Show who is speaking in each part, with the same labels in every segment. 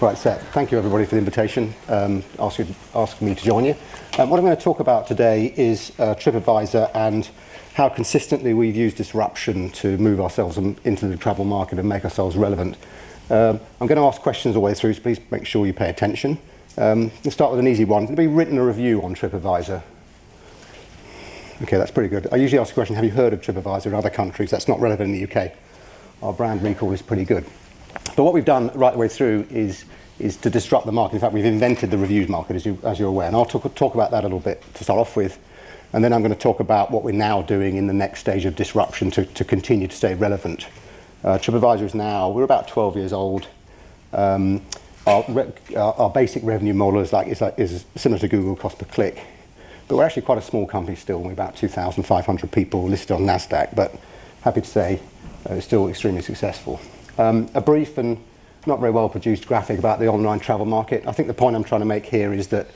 Speaker 1: Right, Seth, thank you everybody for the invitation, asking me to join you. What I'm going to talk about today is TripAdvisor and how consistently we've used disruption to move ourselves into the travel market and make ourselves relevant. I'm going to ask questions all the way through, so please make sure you pay attention. Let's start with an easy one. Have you written a review on TripAdvisor? Okay, that's pretty good. I usually ask the question, have you heard of TripAdvisor in other countries? That's not relevant in the UK. Our brand recall is pretty good. But what we've done right the way through is to disrupt the market. In fact, we've invented the reviews market, as you're aware. And I'll talk about that a little bit to start off with. And then I'm going to talk about what we're now doing in the next stage of disruption to continue to stay relevant. TripAdvisor is now, we're about 12 years old. Our basic revenue model is similar to Google cost per click. But we're actually quite a small company still. We're about 2,500 people listed on NASDAQ. But happy to say it's still extremely successful. A brief and not very well produced graphic about the online travel market. I think the point I'm trying to make here is that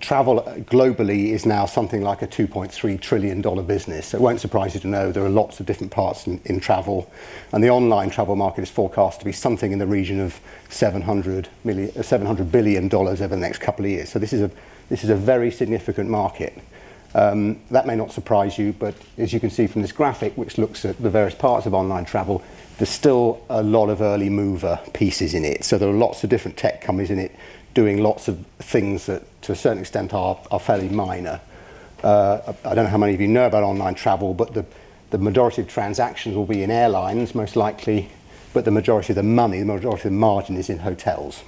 Speaker 1: travel globally is now something like a $2.3 trillion business. So it won't surprise you to know there are lots of different parts in travel. And the online travel market is forecast to be something in the region of $700 billion over the next couple of years. So this is a very significant market. That may not surprise you, but as you can see from this graphic, which looks at the various parts of online travel, there's still a lot of early mover pieces in it. So there are lots of different tech companies in it doing lots of things that to a certain extent are fairly minor. I don't know how many of you know about online travel, but the majority of transactions will be in airlines, most likely, but the majority of the money, the majority of the margin is in hotels.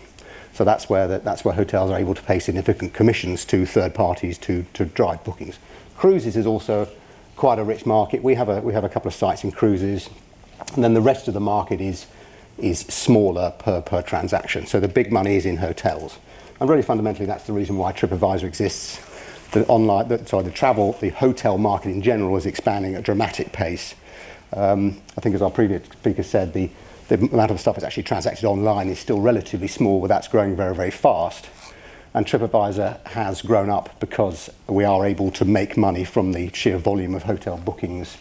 Speaker 1: So that's where hotels are able to pay significant commissions to third parties to drive bookings. Cruises is also quite a rich market. We have a couple of sites in cruises, and then the rest of the market is smaller per transaction. So the big money is in hotels, and really fundamentally that's the reason why TripAdvisor exists. The hotel market in general is expanding at a dramatic pace. I think as our previous speaker said, the amount of stuff that's actually transacted online is still relatively small, but that's growing very, very fast. And TripAdvisor has grown up because we are able to make money from the sheer volume of hotel bookings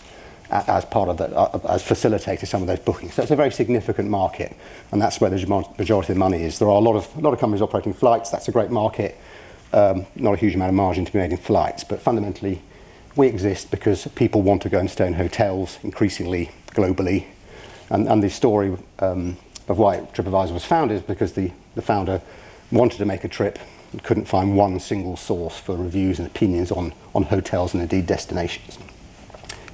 Speaker 1: as part of that, as facilitating some of those bookings. So it's a very significant market, and that's where the majority of the money is. There are a lot of companies operating flights. That's a great market. Not a huge amount of margin to be made in flights, but fundamentally, we exist because people want to go and stay in hotels increasingly globally. And the story of why TripAdvisor was founded is because the founder wanted to make a trip and couldn't find one single source for reviews and opinions on hotels and indeed destinations.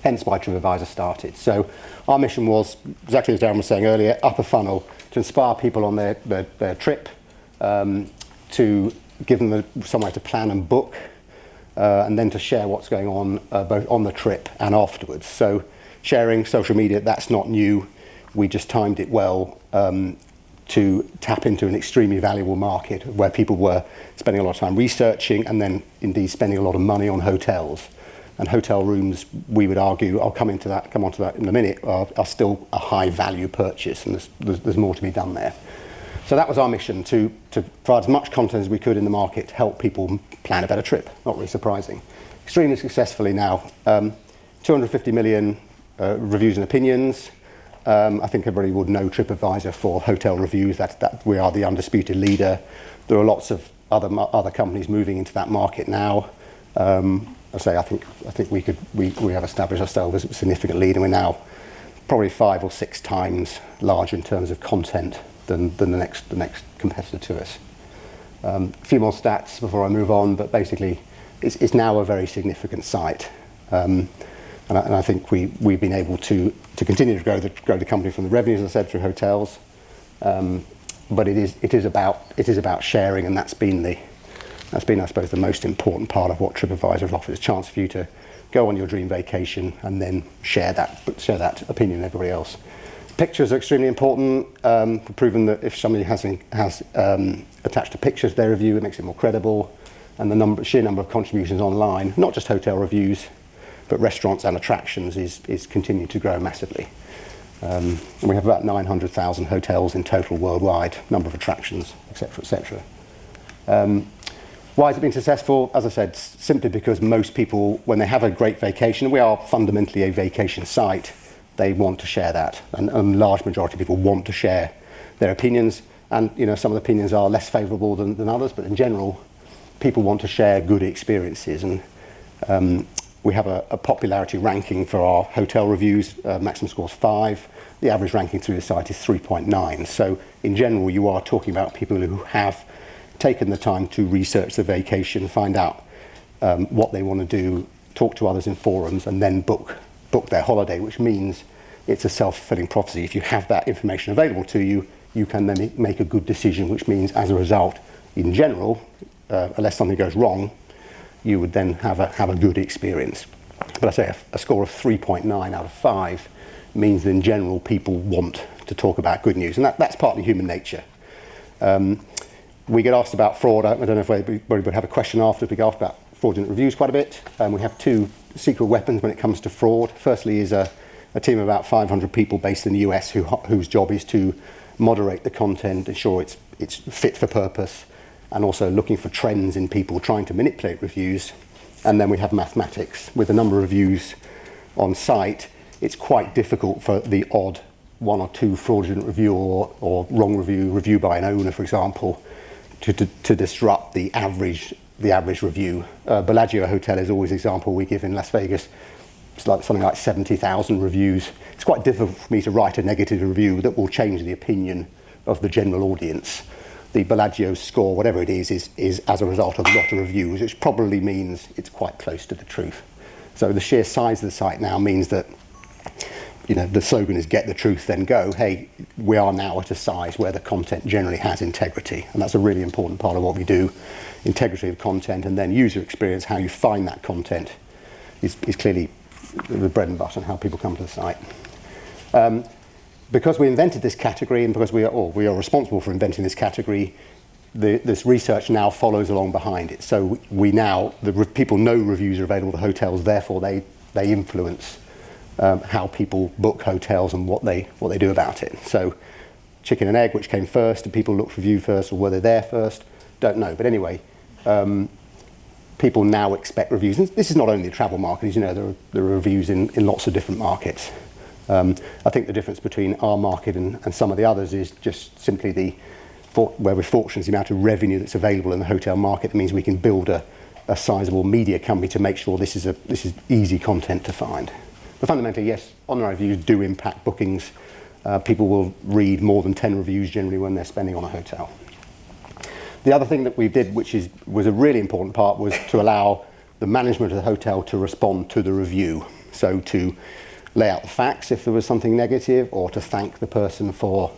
Speaker 1: Hence why TripAdvisor started. So our mission was, exactly as Darren was saying earlier, upper funnel, to inspire people on their trip, to give them somewhere to plan and book, and then to share what's going on both on the trip and afterwards. So sharing social media, that's not new. We just timed it well to tap into an extremely valuable market where people were spending a lot of time researching and then indeed spending a lot of money on hotels. And hotel rooms, we would argue, I'll come on to that in a minute, are still a high value purchase, and there's more to be done there. So that was our mission, to provide as much content as we could in the market to help people plan a better trip. Not really surprising. Extremely successfully now. 250 million reviews and opinions. I think everybody would know TripAdvisor for hotel reviews. That we are the undisputed leader. There are lots of other companies moving into that market now. I think we have established ourselves as a significant leader. We're now probably 5 or 6 times larger in terms of content than the next competitor to us. A few more stats before I move on, but basically it's now a very significant site. And I think we've been able to continue to grow the company from the revenues, as I said, through hotels. But it is about sharing, and that's been, I suppose, the most important part of what TripAdvisor offers: a chance for you to go on your dream vacation and then share that opinion with everybody else. Pictures are extremely important. We've proven that if somebody has attached a picture to their review, it makes it more credible. And the sheer number of contributions online, not just hotel reviews, but restaurants and attractions, is continuing to grow massively. And we have about 900,000 hotels in total worldwide, number of attractions, etc., etc. Why has it been successful? As I said, simply because most people, when they have a great vacation, and we are fundamentally a vacation site, they want to share that. And a large majority of people want to share their opinions. And some of the opinions are less favourable than others, but in general, people want to share good experiences. And we have a popularity ranking for our hotel reviews. Maximum score is 5. The average ranking through the site is 3.9. So in general, you are talking about people who have taken the time to research the vacation, find out what they want to do, talk to others in forums, and then book their holiday, which means it's a self-fulfilling prophecy. If you have that information available to you, you can then make a good decision, which means as a result, in general, unless something goes wrong, you would then have a good experience. But I say a score of 3.9 out of 5 means that in general people want to talk about good news, and that's partly human nature. We get asked about fraud. I don't know if anybody would have a question after. We get asked about fraudulent reviews quite a bit. We have 2 secret weapons when it comes to fraud. Firstly is a team of about 500 people based in the US whose job is to moderate the content, ensure it's fit for purpose, and also looking for trends in people trying to manipulate reviews. And then we have mathematics. With the number of reviews on site, it's quite difficult for the odd 1 or 2 fraudulent review or wrong review by an owner, for example, to disrupt the average review. Bellagio Hotel is always an example we give in Las Vegas. It's like something like 70,000 reviews. It's quite difficult for me to write a negative review that will change the opinion of the general audience. The Bellagio score, whatever it is as a result of a lot of reviews, which probably means it's quite close to the truth. So the sheer size of the site now means that, the slogan is get the truth, then go. Hey, we are now at a size where the content generally has integrity. And that's a really important part of what we do. Integrity of content, and then user experience, how you find that content is clearly the bread and butter and how people come to the site. Because we invented this category, and because we are responsible for inventing this category, this research now follows along behind it. So people know reviews are available to hotels, therefore they influence how people book hotels and what they do about it. So chicken and egg, which came first? Did people look for review first, or were they there first? Don't know. But anyway, people now expect reviews. And this is not only the travel market, as you know, there are reviews in lots of different markets. I think the difference between our market and some of the others is just simply where we're fortunate is the amount of revenue that's available in the hotel market. That means we can build a sizable media company to make sure this is easy content to find. But fundamentally, yes, online reviews do impact bookings. People will read more than 10 reviews generally when they're spending on a hotel. The other thing that we did, which was a really important part, was to allow the management of the hotel to respond to the review. So to lay out the facts if there was something negative, or to thank the person for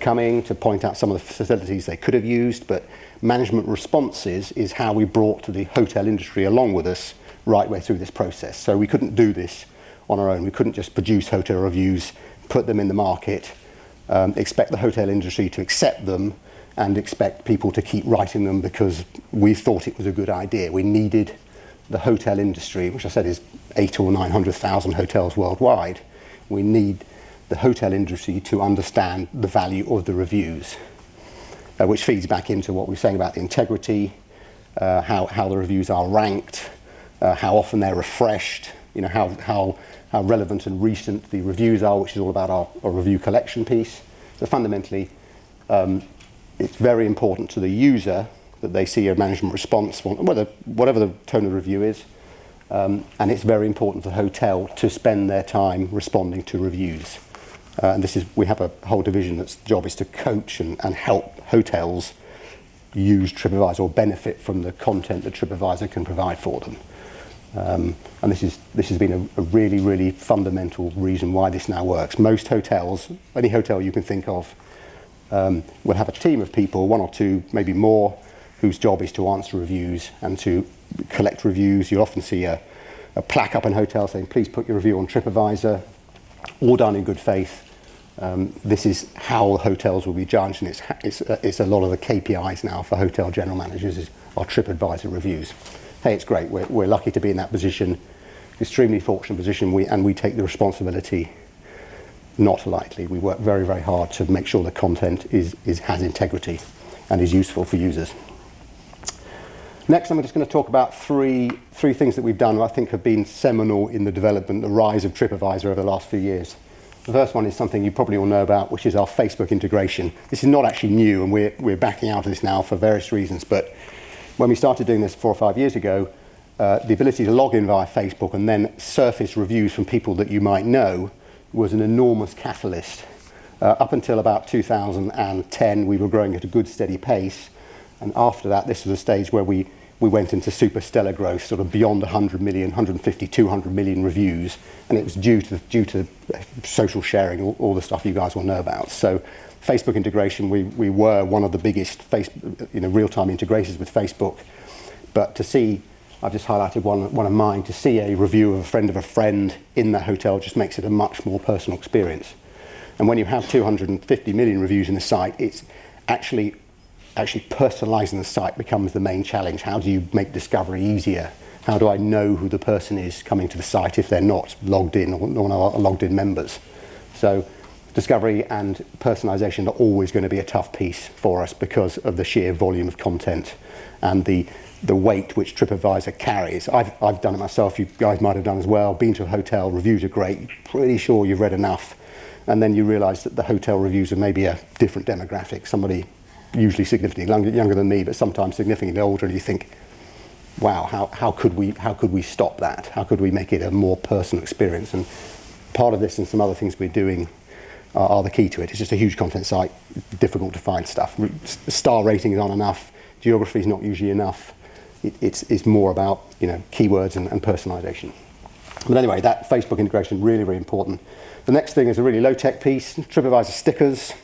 Speaker 1: coming, to point out some of the facilities they could have used. But management responses is how we brought the hotel industry along with us right way through this process. So we couldn't do this on our own. We couldn't just produce hotel reviews, put them in the market, expect the hotel industry to accept them, and expect people to keep writing them because we thought it was a good idea. We needed the hotel industry, which I said is 800,000 or 900,000 hotels worldwide. We need the hotel industry to understand the value of the reviews, which feeds back into what we're saying about the integrity, how the reviews are ranked, how often they're refreshed, how relevant and recent the reviews are, which is all about our review collection piece. So fundamentally, it's very important to the user that they see a management response, whatever the tone of the review is, and it's very important for the hotel to spend their time responding to reviews. And we have a whole division that's job is to coach and help hotels use TripAdvisor or benefit from the content that TripAdvisor can provide for them. And this has been a really, really fundamental reason why this now works. Most hotels, any hotel you can think of, will have a team of people, 1 or 2, maybe more, whose job is to answer reviews and to collect reviews. You'll often see a plaque up in hotels saying, please put your review on TripAdvisor, all done in good faith. This is how hotels will be judged, and it's a lot of the KPIs now for hotel general managers is our TripAdvisor reviews. Hey, it's great. We're lucky to be in that position, extremely fortunate position, and we take the responsibility not lightly. We work very, very hard to make sure the content has integrity and is useful for users. Next, I'm just going to talk about three things that we've done that I think have been seminal in the development, the rise of TripAdvisor over the last few years. The first one is something you probably all know about, which is our Facebook integration. This is not actually new, and we're backing out of this now for various reasons, but when we started doing this 4 or 5 years ago, the ability to log in via Facebook and then surface reviews from people that you might know was an enormous catalyst. Up until about 2010, we were growing at a good steady pace, and after that, this was a stage where we went into super stellar growth, sort of beyond 100 million, 150, 200 million reviews, and it was due to social sharing, all the stuff you guys will know about. So Facebook integration, we were one of the biggest real-time integrators with Facebook, but to see, I've just highlighted one of mine, to see a review of a friend in the hotel just makes it a much more personal experience. And when you have 250 million reviews in the site, it's actually personalizing the site becomes the main challenge. How do you make discovery easier? How do I know who the person is coming to the site if they're not logged in or not logged in members? So discovery and personalization are always going to be a tough piece for us because of the sheer volume of content and the weight which TripAdvisor carries. I've done it myself, you guys might have done as well. Been to a hotel, reviews are great, pretty sure you've read enough, and then you realize that the hotel reviews are maybe a different demographic, somebody usually significantly younger than me, but sometimes significantly older, and you think, wow, how could we stop that? How could we make it a more personal experience? And part of this and some other things we're doing are the key to it. It's just a huge content site, difficult to find stuff. Star ratings aren't enough, geography is not usually enough. It's more about keywords and personalization. But anyway, that Facebook integration, really, really important. The next thing is a really low-tech piece, TripAdvisor stickers.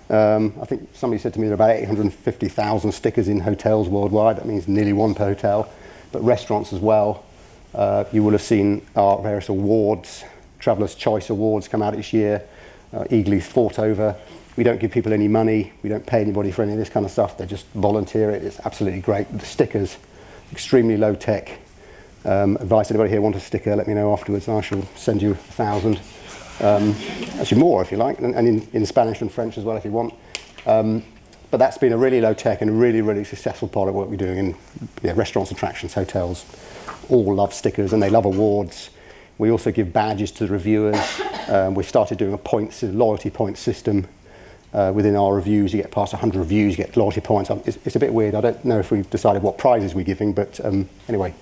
Speaker 1: I think somebody said to me there are about 850,000 stickers in hotels worldwide. That means nearly one per hotel, but restaurants as well. You will have seen our various awards, Traveller's Choice Awards come out each year, eagerly fought over. We don't give people any money. We don't pay anybody for any of this kind of stuff. They just volunteer it. It's absolutely great. The stickers, extremely low tech. Advice, anybody here want a sticker, let me know afterwards. I shall send you 1,000. Actually more if you like, and in Spanish and French as well if you want. But that's been a really low tech and a really, really successful part of what we're doing in restaurants, attractions, hotels. All love stickers and they love awards. We also give badges to the reviewers. We've started doing a loyalty points system within our reviews. You get past 100 reviews, you get loyalty points. It's a bit weird. I don't know if we've decided what prizes we're giving, but anyway,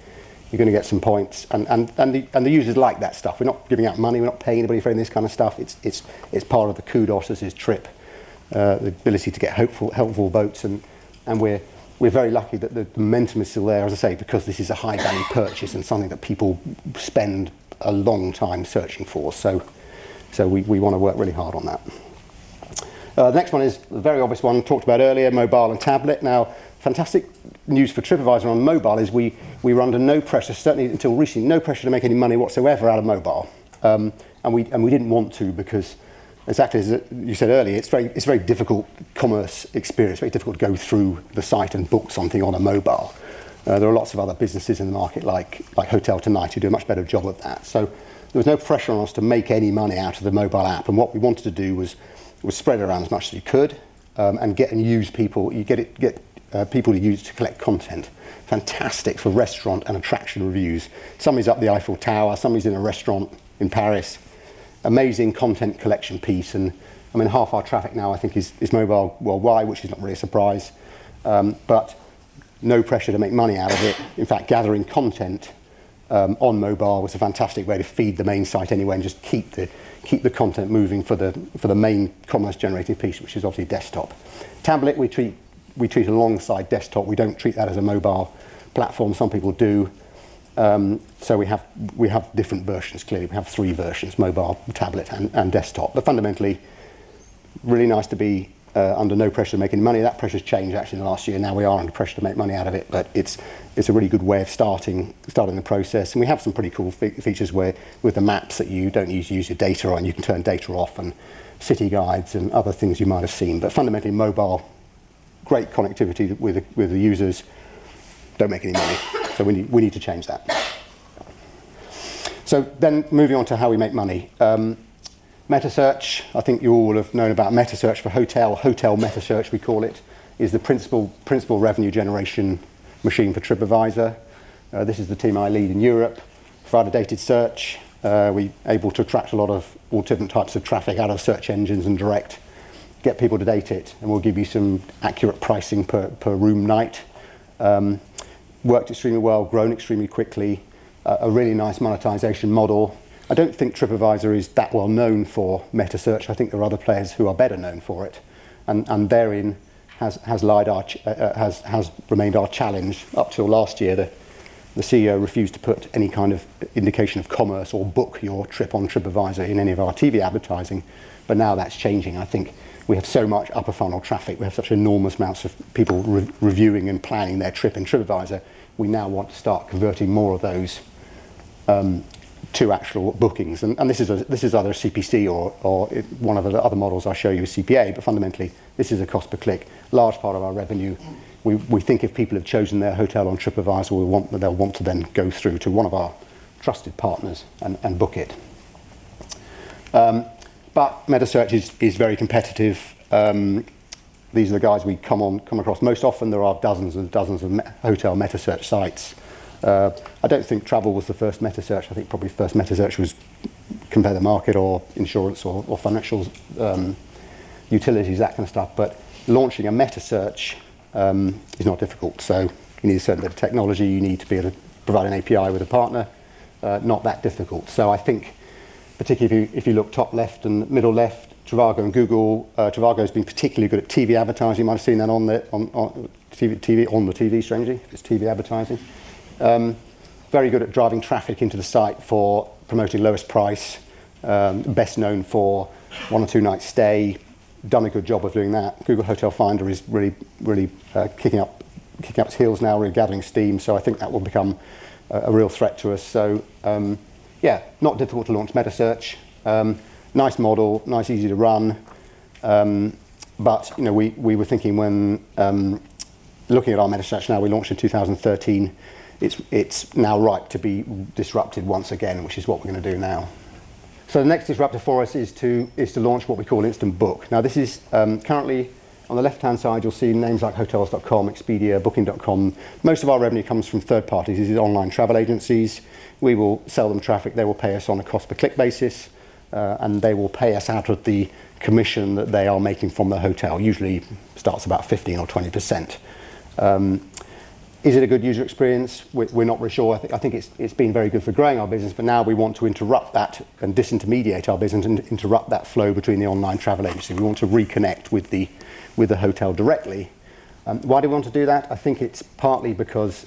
Speaker 1: you're going to get some points, and the users like that stuff. We're not giving out money, we're not paying anybody for any of this kind of stuff. It's part of the kudos as is trip, the ability to get helpful votes, and we're very lucky that the momentum is still there, as I say, because this is a high value purchase and something that people spend a long time searching for. So we want to work really hard on that. The next one is the very obvious one talked about earlier, mobile and tablet. Now, fantastic news for TripAdvisor on mobile is we were under no pressure, certainly until recently, no pressure to make any money whatsoever out of mobile. And we didn't want to, because exactly as you said earlier, it's a very difficult commerce experience, very difficult to go through the site and book something on a mobile. There are lots of other businesses in the market like Hotel Tonight who do a much better job of that. So there was no pressure on us to make any money out of the mobile app, and what we wanted to do was spread it around as much as you could, and use people. You get people to use to collect content. Fantastic for restaurant and attraction reviews. Somebody's up the Eiffel Tower, somebody's in a restaurant in Paris. Amazing content collection piece, and I mean half our traffic now I think is mobile worldwide, which is not really a surprise, but no pressure to make money out of it. In fact, gathering content on mobile was a fantastic way to feed the main site anyway, and just keep the content moving for the main commerce generating piece, which is obviously desktop. Tablet we treat alongside desktop. We don't treat that as a mobile platform. Some people do. So we have different versions. Clearly, we have 3 versions: mobile, tablet, and desktop. But fundamentally, really nice to be under no pressure to make any money. That pressure's changed actually in the last year. Now we are under pressure to make money out of it, but it's a really good way of starting the process. And we have some pretty cool features where with the maps that you don't use your data on, you can turn data off, and city guides and other things you might have seen. But fundamentally, mobile, great connectivity with the users, don't make any money. So we need to change that. So then moving on to how we make money. Metasearch, I think you all have known about Metasearch for hotel Metasearch we call it, is the principal revenue generation machine for TripAdvisor. This is the team I lead in Europe. For validated search, We're able to attract a lot of all different types of traffic out of search engines and direct, get people to date it, and we'll give you some accurate pricing per room night. Worked extremely well, grown extremely quickly, a really nice monetization model. I don't think TripAdvisor is that well known for Metasearch. I think there are other players who are better known for it, and therein has remained our challenge. Up till last year, the CEO refused to put any kind of indication of commerce or book your trip on TripAdvisor in any of our TV advertising, but now that's changing. I think we have so much upper funnel traffic, we have such enormous amounts of people reviewing and planning their trip in TripAdvisor. We now want to start converting more of those to actual bookings, and this is either a CPC or one of the other models I'll show you is CPA, but fundamentally this is a cost per click. Large part of our revenue. We think if people have chosen their hotel on TripAdvisor, they'll want to then go through to one of our trusted partners and book it. But Metasearch is very competitive. These are the guys we come across most often. There are dozens and dozens of hotel Metasearch sites. I don't think travel was the first Metasearch. I think probably the first Metasearch was Compare the Market or insurance or financial utilities, that kind of stuff. But launching a Metasearch is not difficult. So you need a certain bit of technology. You need to be able to provide an API with a partner. Not that difficult. So I think, particularly if you look top left and middle left, Trivago and Google. Trivago has been particularly good at TV advertising. You might have seen that on the TV, strangely, if it's TV advertising. Very good at driving traffic into the site for promoting lowest price. Best known for 1 or 2 night stay. Done a good job of doing that. Google Hotel Finder is really kicking up its heels now, really gathering steam. So I think that will become a real threat to us. So yeah, not difficult to launch Metasearch. Nice model, nice, easy to run. But you know, we were thinking when looking at our Metasearch now, we launched in 2013. It's now ripe to be disrupted once again, which is what we're going to do now. So the next disruptor for us is to launch what we call Instant Book. Now this is currently on the left-hand side. You'll see names like Hotels.com, Expedia, Booking.com. Most of our revenue comes from third parties. These are online travel agencies. We will sell them traffic. They will pay us on a cost per click basis. And they will pay us out of the commission that they are making from the hotel. Usually starts about 15 or 20%. Is it a good user experience? We're not really sure. I think it's been very good for growing our business, but now we want to interrupt that and disintermediate our business and interrupt that flow between the online travel agency. We want to reconnect with the hotel directly. Why do we want to do that? I think it's partly because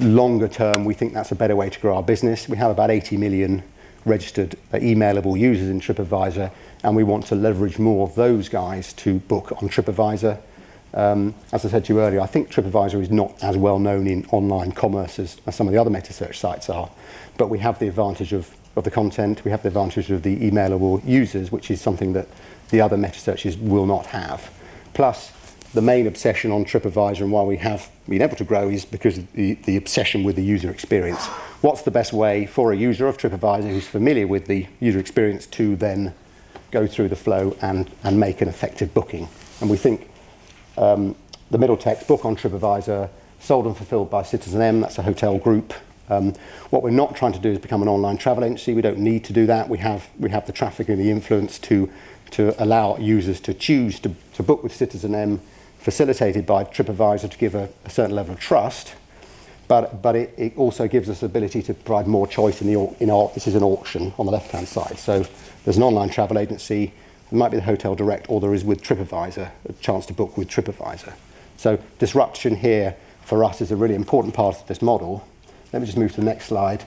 Speaker 1: longer term we think that's a better way to grow our business. We have about 80 million registered emailable users in TripAdvisor, and we want to leverage more of those guys to book on TripAdvisor. As I said to you earlier, I think TripAdvisor is not as well known in online commerce as some of the other Metasearch sites are, but we have the advantage of the content, we have the advantage of the emailable users, which is something that the other Metasearches will not have. Plus, the main obsession on TripAdvisor and why we have been able to grow is because of the obsession with the user experience. What's the best way for a user of TripAdvisor who's familiar with the user experience to then go through the flow and make an effective booking? And we think the middle text, book on TripAdvisor, sold and fulfilled by Citizen M, that's a hotel group. What we're not trying to do is become an online travel agency. We don't need to do that. We have the traffic and the influence to allow users to choose to book with Citizen M, facilitated by TripAdvisor to give a certain level of trust. But it also gives us the ability to provide more choice this is an auction on the left-hand side. So there's an online travel agency, it might be the hotel direct, or there is with TripAdvisor, a chance to book with TripAdvisor. So disruption here for us is a really important part of this model. Let me just move to the next slide.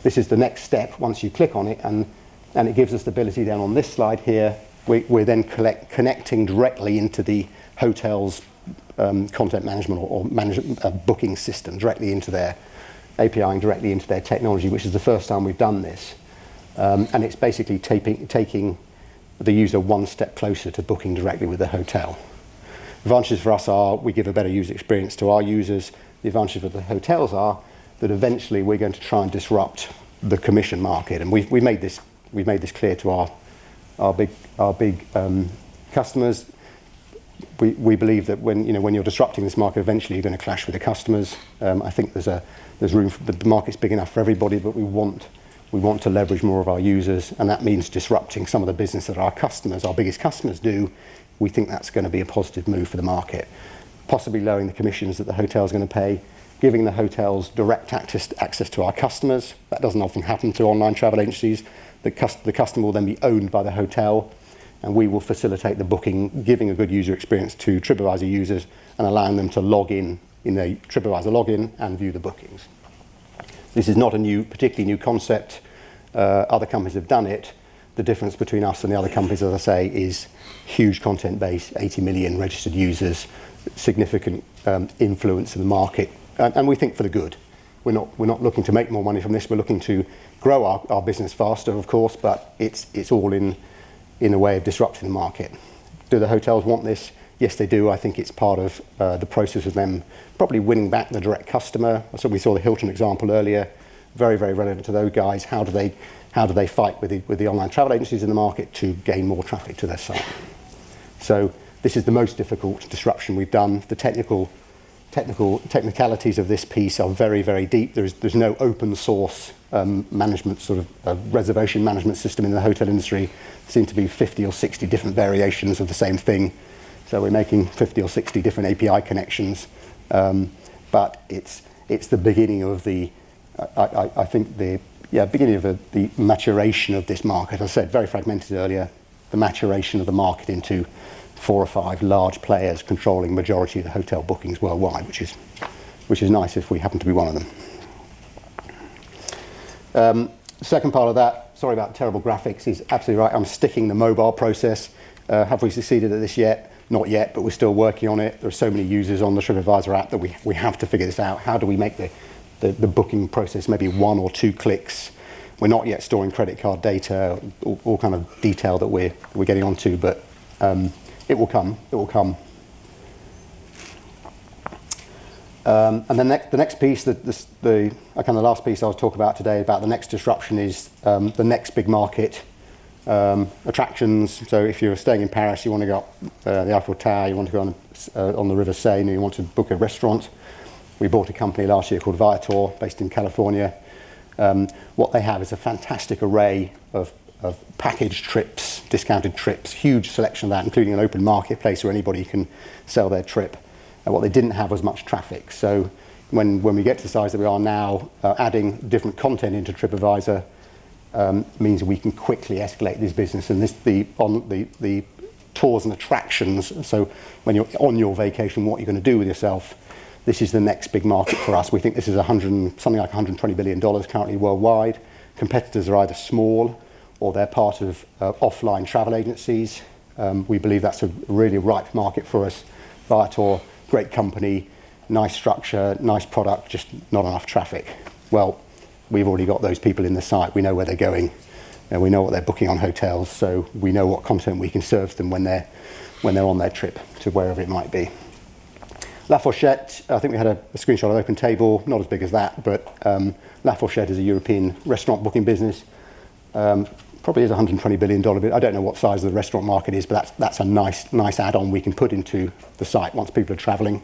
Speaker 1: This is the next step once you click on it, and it gives us the ability then on this slide here, we're then connecting directly into the hotel's content management or booking system, directly into their APIing directly into their technology, which is the first time we've done this. And it's basically taking the user one step closer to booking directly with the hotel. Advantages for us are we give a better user experience to our users. The advantages of the hotels are that eventually we're going to try and disrupt the commission market, and we've made this clear to our big customers. We believe that when you're disrupting this market, eventually you're going to clash with the customers. I think there's room for the market's big enough for everybody, but we want We want to leverage more of our users, and that means disrupting some of the business that our customers, our biggest customers, do. We think that's going to be a positive move for the market. Possibly lowering the commissions that the hotel's going to pay, giving the hotels direct access to our customers. That doesn't often happen to online travel agencies. The customer will then be owned by the hotel, and we will facilitate the booking, giving a good user experience to TripAdvisor users and allowing them to log in a TripAdvisor login and view the bookings. This is not a particularly new concept. Other companies have done it. The difference between us and the other companies, as I say, is huge content base, 80 million registered users, significant influence in the market, and we think for the good. We're not looking to make more money from this. We're looking to grow our business faster, of course, but it's all in a way of disrupting the market. Do the hotels want this? Yes, they do. I think it's part of the process of them probably winning back the direct customer. So we saw the Hilton example earlier, very, very relevant to those guys. How do they fight with the online travel agencies in the market to gain more traffic to their site? So this is the most difficult disruption we've done. The technicalities of this piece are very, very deep. There's no open source management sort of reservation management system in the hotel industry. There seem to be 50 or 60 different variations of the same thing. So we're making 50 or 60 different API connections, but it's the beginning of the beginning of the maturation of this market. As I said, very fragmented earlier. The maturation of the market into 4 or 5 large players controlling majority of the hotel bookings worldwide, which is nice if we happen to be one of them. Second part of that, sorry about terrible graphics, he's absolutely right. I'm sticking the mobile process. Have we succeeded at this yet? Not yet, but we're still working on it. There are so many users on the TripAdvisor app that we have to figure this out. How do we make the booking process maybe 1 or 2 clicks? We're not yet storing credit card data, all kind of detail that we're getting onto, but it will come. It will come. And the next piece, the last piece I'll talk about today about the next disruption is the next big market, attractions. So if you're staying in Paris, you want to go up the Eiffel Tower, you want to go on the River Seine, you want to book a restaurant. We bought a company last year called Viator, based in California. What they have is a fantastic array of packaged trips, discounted trips, huge selection of that, including an open marketplace where anybody can sell their trip. And what they didn't have was much traffic. So when we get to the size that we are now, adding different content into TripAdvisor means we can quickly escalate this business. And the tours and attractions, so when you're on your vacation, what you're going to do with yourself, this is the next big market for us. We think this is something like $120 billion currently worldwide. Competitors are either small or they're part of offline travel agencies. We believe that's a really ripe market for us. Viator, great company, nice structure, nice product, just not enough traffic. Well, we've already got those people in the site. We know where they're going, and we know what they're booking on hotels, so we know what content we can serve them when they're on their trip to wherever it might be. La Fourchette, I think we had a screenshot of Open Table, not as big as that, but La Fourchette is a European restaurant booking business. Probably is a $120 billion. I don't know what size the restaurant market is, but that's a nice add-on we can put into the site once people are traveling.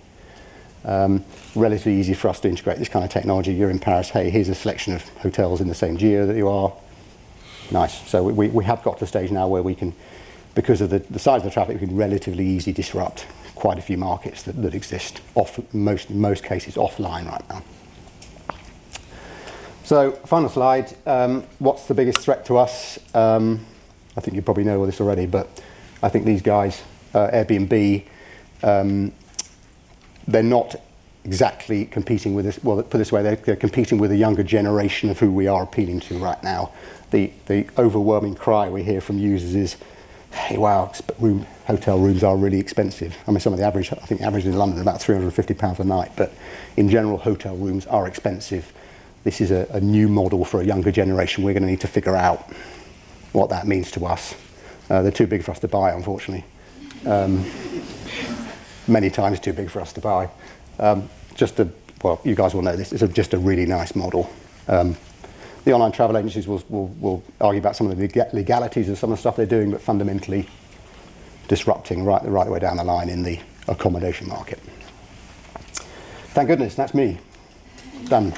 Speaker 1: Relatively easy for us to integrate this kind of technology. You're in Paris, hey, here's a selection of hotels in the same geo that you are. Nice. So we have got to a stage now where we can, because of the size of the traffic, we can relatively easily disrupt quite a few markets that exist, in most cases offline right now. So, final slide. What's the biggest threat to us? I think you probably know all this already, but I think these guys, Airbnb, they're not exactly competing with this. Well, put it this way, they're competing with a younger generation of who we are appealing to right now. The overwhelming cry we hear from users is, hey, wow, hotel rooms are really expensive. I mean, some of the average in London is about £350 a night, but in general, hotel rooms are expensive. This is a new model for a younger generation. We're going to need to figure out what that means to us. They're too big for us to buy, unfortunately. Many times too big for us to buy. You guys will know this. It's just a really nice model. The online travel agencies will argue about some of the legalities of some of the stuff they're doing, but fundamentally disrupting right the way down the line in the accommodation market. Thank goodness, that's me. Done.